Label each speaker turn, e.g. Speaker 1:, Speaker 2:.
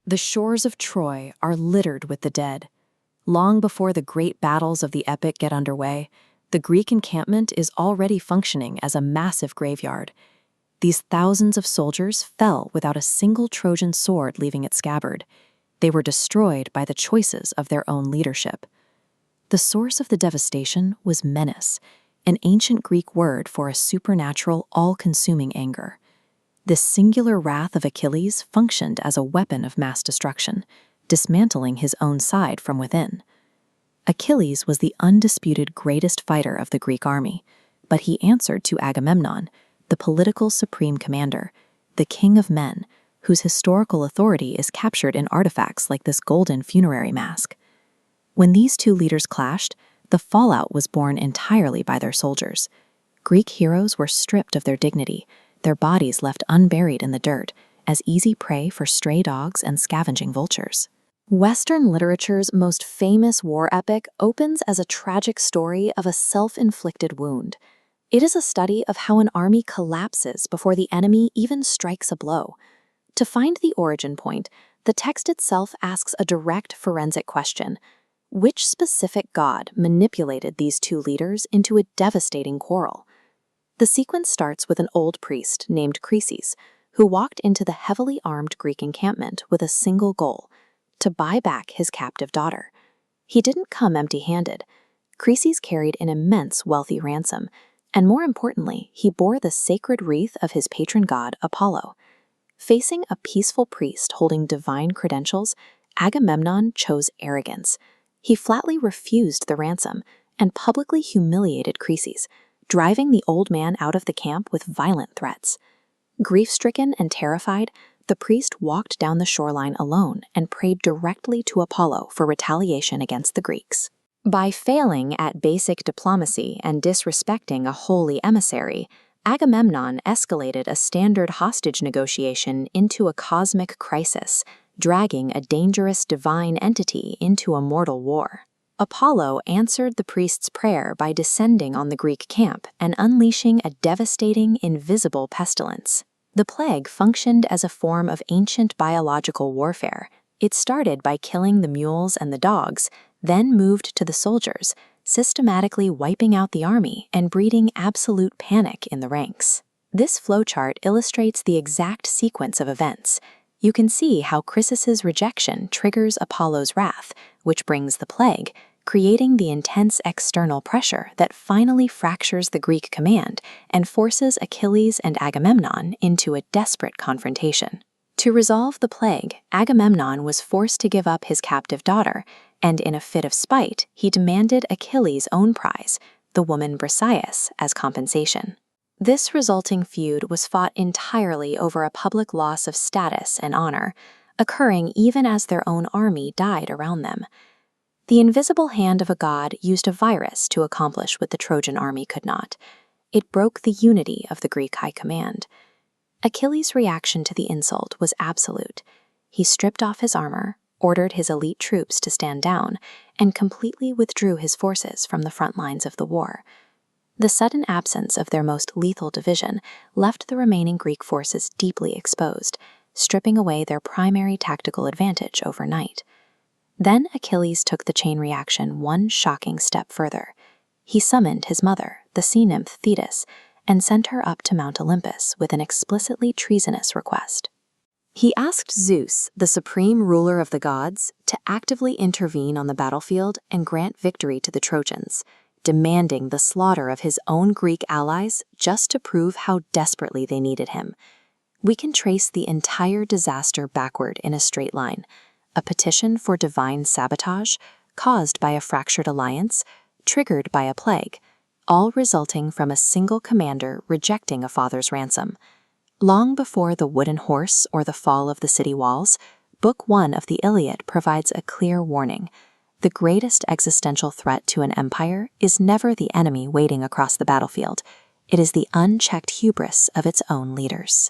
Speaker 1: The shores of Troy are littered with the dead. Long before the great battles of the epic get underway, the Greek encampment is already functioning as a massive graveyard. These thousands of soldiers fell without a single Trojan sword leaving its scabbard. They were destroyed by the choices of their own leadership. The source of the devastation was menace, an ancient Greek word for a supernatural, all-consuming anger. This singular wrath of Achilles functioned as a weapon of mass destruction, dismantling his own side from within. Achilles was the undisputed greatest fighter of the Greek army, but he answered to Agamemnon, the political supreme commander, the king of men, whose historical authority is captured in artifacts like this golden funerary mask. When these two leaders clashed, the fallout was borne entirely by their soldiers. Greek heroes were stripped of their dignity, their bodies left unburied in the dirt, as easy prey for stray dogs and scavenging vultures. Western literature's most famous war epic opens as a tragic story of a self-inflicted wound. It is a study of how an army collapses before the enemy even strikes a blow. To find the origin point, the text itself asks a direct forensic question. Which specific god manipulated these two leaders into a devastating quarrel? The sequence starts with an old priest named Chryses, who walked into the heavily armed Greek encampment with a single goal: to buy back his captive daughter. He didn't come empty-handed. Chryses carried an immense wealthy ransom, and more importantly, he bore the sacred wreath of his patron god, Apollo. Facing a peaceful priest holding divine credentials, Agamemnon chose arrogance. He flatly refused the ransom and publicly humiliated Chryses, driving the old man out of the camp with violent threats. Grief-stricken and terrified, the priest walked down the shoreline alone and prayed directly to Apollo for retaliation against the Greeks. By failing at basic diplomacy and disrespecting a holy emissary, Agamemnon escalated a standard hostage negotiation into a cosmic crisis, dragging a dangerous divine entity into a mortal war. Apollo answered the priest's prayer by descending on the Greek camp and unleashing a devastating, invisible pestilence. The plague functioned as a form of ancient biological warfare. It started by killing the mules and the dogs, then moved to the soldiers, systematically wiping out the army and breeding absolute panic in the ranks. This flowchart illustrates the exact sequence of events. You can see how Chryses' rejection triggers Apollo's wrath, which brings the plague, creating the intense external pressure that finally fractures the Greek command and forces Achilles and Agamemnon into a desperate confrontation. To resolve the plague, Agamemnon was forced to give up his captive daughter, and in a fit of spite, he demanded Achilles' own prize, the woman Briseis, as compensation. This resulting feud was fought entirely over a public loss of status and honor, occurring even as their own army died around them. The invisible hand of a god used a virus to accomplish what the Trojan army could not. It broke the unity of the Greek high command. Achilles' reaction to the insult was absolute. He stripped off his armor, ordered his elite troops to stand down, and completely withdrew his forces from the front lines of the war. The sudden absence of their most lethal division left the remaining Greek forces deeply exposed, stripping away their primary tactical advantage overnight. Then Achilles took the chain reaction one shocking step further. He summoned his mother, the sea nymph Thetis, and sent her up to Mount Olympus with an explicitly treasonous request. He asked Zeus, the supreme ruler of the gods, to actively intervene on the battlefield and grant victory to the Trojans, demanding the slaughter of his own Greek allies just to prove how desperately they needed him. We can trace the entire disaster backward in a straight line: a petition for divine sabotage, caused by a fractured alliance, triggered by a plague, all resulting from a single commander rejecting a father's ransom. Long before the wooden horse or the fall of the city walls, Book 1 of the Iliad provides a clear warning. The greatest existential threat to an empire is never the enemy waiting across the battlefield. It is the unchecked hubris of its own leaders.